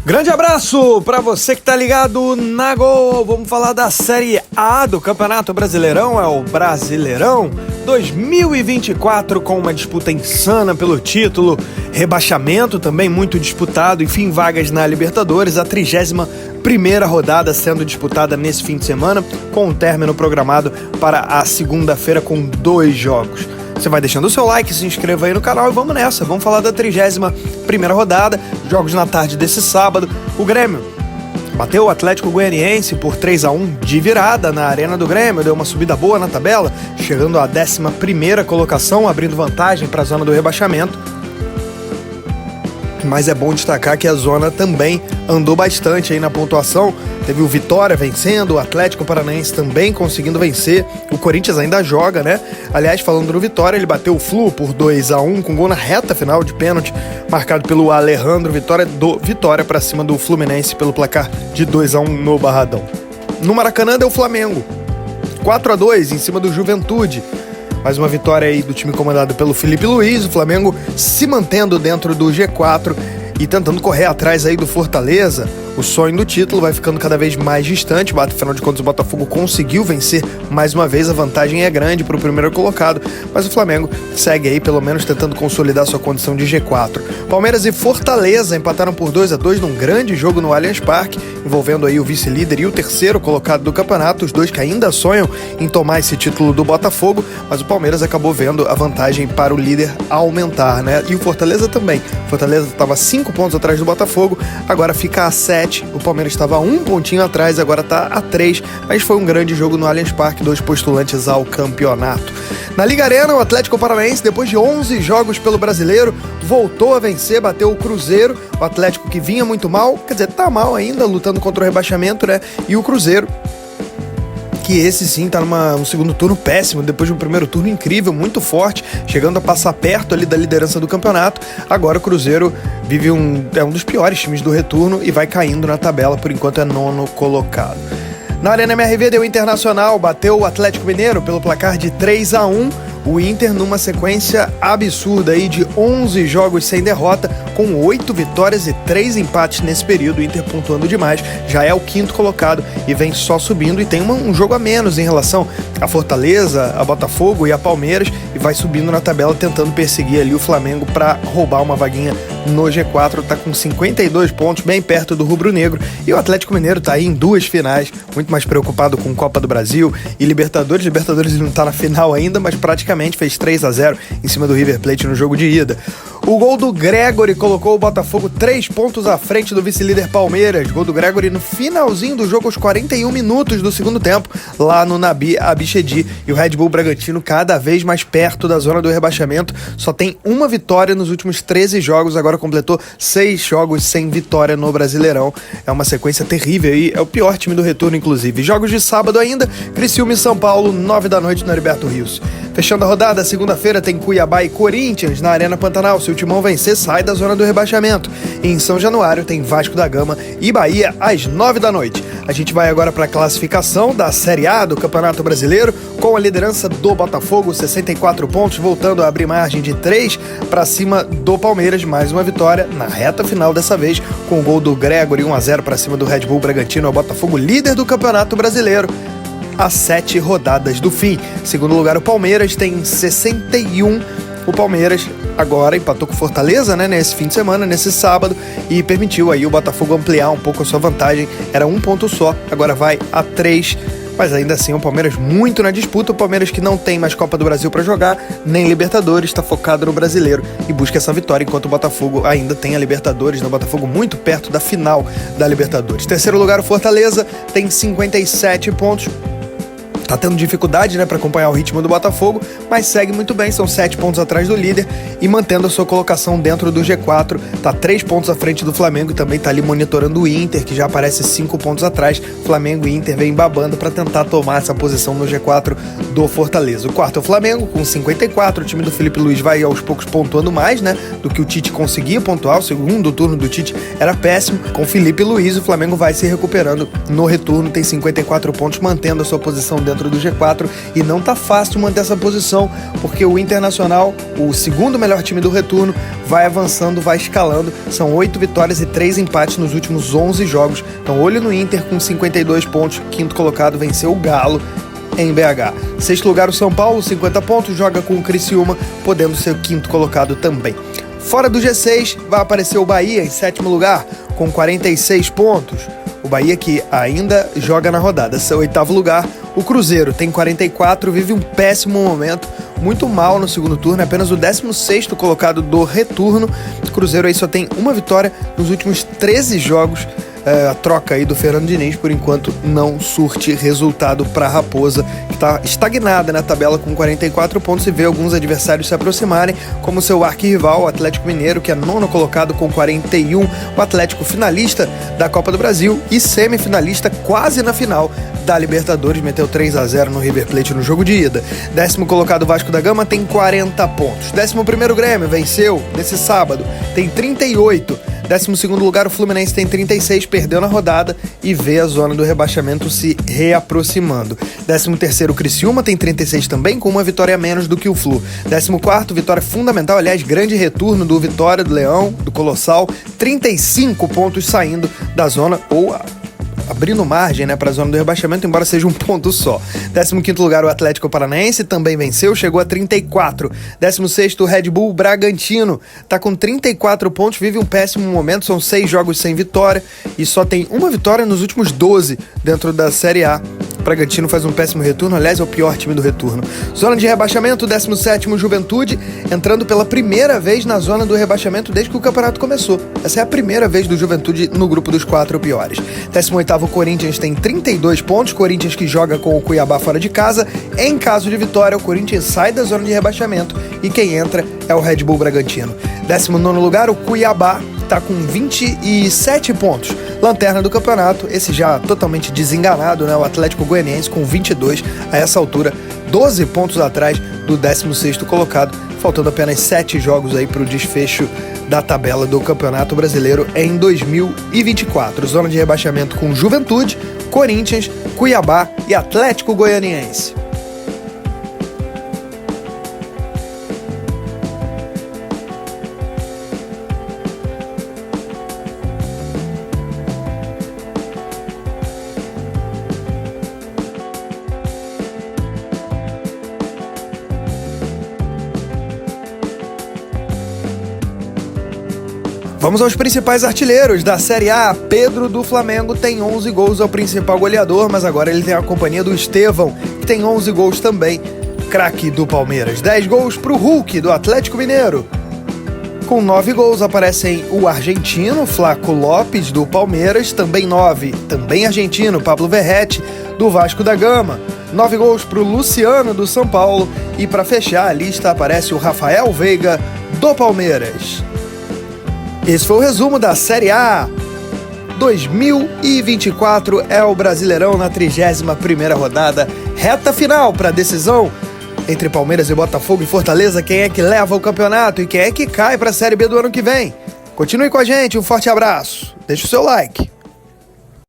Grande abraço para você que tá ligado na Gol. Vamos falar da Série A do Campeonato Brasileirão, é o Brasileirão 2024, com uma disputa insana pelo título, rebaixamento também muito disputado, enfim, vagas na Libertadores, a 31ª rodada sendo disputada nesse fim de semana, com um término programado para a segunda-feira com 2 jogos. Você vai deixando o seu like, se inscreva aí no canal e vamos nessa. Vamos falar da 31ª rodada, jogos na tarde desse sábado. O Grêmio bateu o Atlético Goianiense por 3-1 de virada na Arena do Grêmio, deu uma subida boa na tabela, chegando à 11ª colocação, abrindo vantagem para a zona do rebaixamento. Mas é bom destacar que a zona também andou bastante aí na pontuação. Teve o Vitória vencendo, o Atlético Paranaense também conseguindo vencer. O Corinthians ainda joga, né? Aliás, falando do Vitória, ele bateu o Flu por 2-1 com gol na reta final de pênalti, marcado pelo Alejandro. Vitória para cima do Fluminense pelo placar de 2-1 no Barradão. No Maracanã deu o Flamengo 4-2 em cima do Juventude. Mais uma vitória aí do time comandado pelo Felipe Luiz, o Flamengo se mantendo dentro do G4 e tentando correr atrás aí do Fortaleza. O sonho do título vai ficando cada vez mais distante, afinal de contas o Botafogo conseguiu vencer mais uma vez, a vantagem é grande para o primeiro colocado, mas o Flamengo segue aí pelo menos tentando consolidar sua condição de G4. Palmeiras e Fortaleza empataram por 2-2 num grande jogo no Allianz Parque, envolvendo aí o vice-líder e o terceiro colocado do campeonato, os dois que ainda sonham em tomar esse título do Botafogo, mas o Palmeiras acabou vendo a vantagem para o líder aumentar, né? E o Fortaleza também. O Fortaleza estava 5 pontos atrás do Botafogo, agora fica a 7. O Palmeiras estava 1 pontinho atrás, agora está a 3, mas foi um grande jogo no Allianz Parque, 2 postulantes ao campeonato. Na Liga Arena, o Atlético Paranaense, depois de 11 jogos pelo Brasileiro, voltou a vencer, bateu o Cruzeiro, o Atlético que vinha muito mal, quer dizer, tá mal ainda, lutando contra o rebaixamento, né? E o Cruzeiro, que esse sim tá num segundo turno péssimo, depois de um primeiro turno incrível, muito forte, chegando a passar perto ali da liderança do campeonato. Agora o Cruzeiro vive é um dos piores times do retorno e vai caindo na tabela, por enquanto é 9º colocado. Na Arena MRV deu o Internacional, bateu o Atlético Mineiro pelo placar de 3-1, o Inter numa sequência absurda aí de 11 jogos sem derrota, com 8 vitórias e 3 empates nesse período, o Inter pontuando demais, já é o 5º colocado e vem só subindo e tem um jogo a menos em relação a Fortaleza, a Botafogo e a Palmeiras e vai subindo na tabela tentando perseguir ali o Flamengo para roubar uma vaguinha no G4, tá com 52 pontos, bem perto do rubro-negro, e o Atlético Mineiro tá aí em 2 finais, muito mais preocupado com Copa do Brasil e Libertadores. Libertadores não tá na final ainda, mas praticamente fez 3-0 em cima do River Plate no jogo de ida. O gol do Gregory colocou o Botafogo 3 pontos à frente do vice-líder Palmeiras. Gol do Gregory no finalzinho do jogo, aos 41 minutos do segundo tempo, lá no Nabi Abichedi. E o Red Bull Bragantino cada vez mais perto da zona do rebaixamento. Só tem uma vitória nos últimos 13 jogos, agora completou 6 jogos sem vitória no Brasileirão. É uma sequência terrível e é o pior time do retorno, inclusive. Jogos de sábado ainda, Criciúma e São Paulo, 9 da noite no Heriberto Rios. Fechando a rodada, segunda-feira tem Cuiabá e Corinthians na Arena Pantanal. Se o Timão vencer, sai da zona do rebaixamento. E em São Januário tem Vasco da Gama e Bahia às 9 da noite. A gente vai agora para a classificação da Série A do Campeonato Brasileiro, com a liderança do Botafogo, 64 pontos, voltando a abrir margem de 3 para cima do Palmeiras. Mais uma vitória na reta final dessa vez, com o gol do Gregory, 1-0 para cima do Red Bull Bragantino. É o Botafogo líder do Campeonato Brasileiro a 7 rodadas do fim. Segundo lugar, o Palmeiras tem 61. O Palmeiras agora empatou com o Fortaleza, né, nesse fim de semana, nesse sábado, e permitiu aí o Botafogo ampliar um pouco a sua vantagem. Era 1 ponto só, agora vai a 3. Mas ainda assim o Palmeiras muito na disputa. O Palmeiras que não tem mais Copa do Brasil para jogar, nem Libertadores, está focado no Brasileiro e busca essa vitória, enquanto o Botafogo ainda tem a Libertadores, né? O Botafogo muito perto da final da Libertadores. Terceiro lugar, o Fortaleza tem 57 pontos. Tá tendo dificuldade, né, para acompanhar o ritmo do Botafogo, mas segue muito bem, são 7 pontos atrás do líder e mantendo a sua colocação dentro do G4, tá 3 pontos à frente do Flamengo e também tá ali monitorando o Inter, que já aparece 5 pontos atrás. Flamengo e Inter vem babando para tentar tomar essa posição no G4 do Fortaleza. O quarto é o Flamengo, com 54, o time do Felipe Luiz vai aos poucos pontuando mais, né, do que o Tite conseguia pontuar. O segundo turno do Tite era péssimo. Com Felipe Luiz, o Flamengo vai se recuperando no retorno, tem 54 pontos, mantendo a sua posição dentro dentro do G4 e não tá fácil manter essa posição, porque o Internacional, o segundo melhor time do retorno, vai avançando, vai escalando. São 8 vitórias e 3 empates nos últimos 11 jogos. Então, olho no Inter com 52 pontos, quinto colocado, venceu o Galo em BH. Sexto lugar o São Paulo, 50 pontos, joga com o Criciúma, podendo ser o quinto colocado também. Fora do G6 vai aparecer o Bahia em sétimo lugar, com 46 pontos. O Bahia que ainda joga na rodada. Seu oitavo lugar, o Cruzeiro, tem 44, vive um péssimo momento, muito mal no segundo turno, apenas o 16º colocado do retorno. O Cruzeiro aí só tem uma vitória nos últimos 13 jogos. A troca aí do Fernando Diniz, por enquanto, não surte resultado para a Raposa, que está estagnada na tabela com 44 pontos e vê alguns adversários se aproximarem, como seu arquirrival, o Atlético Mineiro, que é nono colocado com 41, o Atlético finalista da Copa do Brasil e semifinalista quase na final da Libertadores, meteu 3-0 no River Plate no jogo de ida. Décimo colocado Vasco da Gama tem 40 pontos. 11º Grêmio venceu nesse sábado, tem 38. 12º lugar o Fluminense tem 36, perdeu na rodada e vê a zona do rebaixamento se reaproximando. 13º Criciúma tem 36 também, com uma vitória a menos do que o Flu. 14º, vitória fundamental, aliás, grande retorno do Vitória, do Leão, do Colossal, 35 pontos saindo da zona, ou abrindo margem, para a zona do rebaixamento, embora seja um ponto só. 15º lugar o Atlético Paranaense, também venceu, chegou a 34. 16º o Red Bull Bragantino, tá com 34 pontos, vive um péssimo momento, são 6 jogos sem vitória e só tem uma vitória nos últimos 12 dentro da Série A. Bragantino faz um péssimo retorno, aliás é o pior time do retorno. Zona de rebaixamento, 17º Juventude, entrando pela primeira vez na zona do rebaixamento desde que o campeonato começou. Essa é a primeira vez do Juventude no grupo dos 4 piores. 18º Corinthians tem 32 pontos, Corinthians que joga com o Cuiabá fora de casa. Em caso de vitória, o Corinthians sai da zona de rebaixamento e quem entra é o Red Bull Bragantino. 19º lugar, o Cuiabá, está com 27 pontos. Lanterna do campeonato, esse já totalmente desenganado, o Atlético Goianiense com 22, a essa altura 12 pontos atrás do 16º colocado, faltando apenas 7 jogos aí para o desfecho da tabela do Campeonato Brasileiro em 2024. Zona de rebaixamento com Juventude, Corinthians, Cuiabá e Atlético Goianiense. Vamos aos principais artilheiros da Série A. Pedro do Flamengo tem 11 gols, é o principal goleador, mas agora ele tem a companhia do Estevão, que tem 11 gols também, craque do Palmeiras. 10 gols para o Hulk, do Atlético Mineiro. Com 9 gols aparecem o argentino Flaco Lopes, do Palmeiras, também 9. Também argentino, Pablo Verratti, do Vasco da Gama. 9 gols para o Luciano, do São Paulo. E para fechar a lista aparece o Rafael Veiga, do Palmeiras. Esse foi o resumo da Série A. 2024 é o Brasileirão na 31ª rodada. Reta final para a decisão entre Palmeiras e Botafogo e Fortaleza. Quem é que leva o campeonato e quem é que cai para a Série B do ano que vem? Continue com a gente, um forte abraço. Deixe o seu like.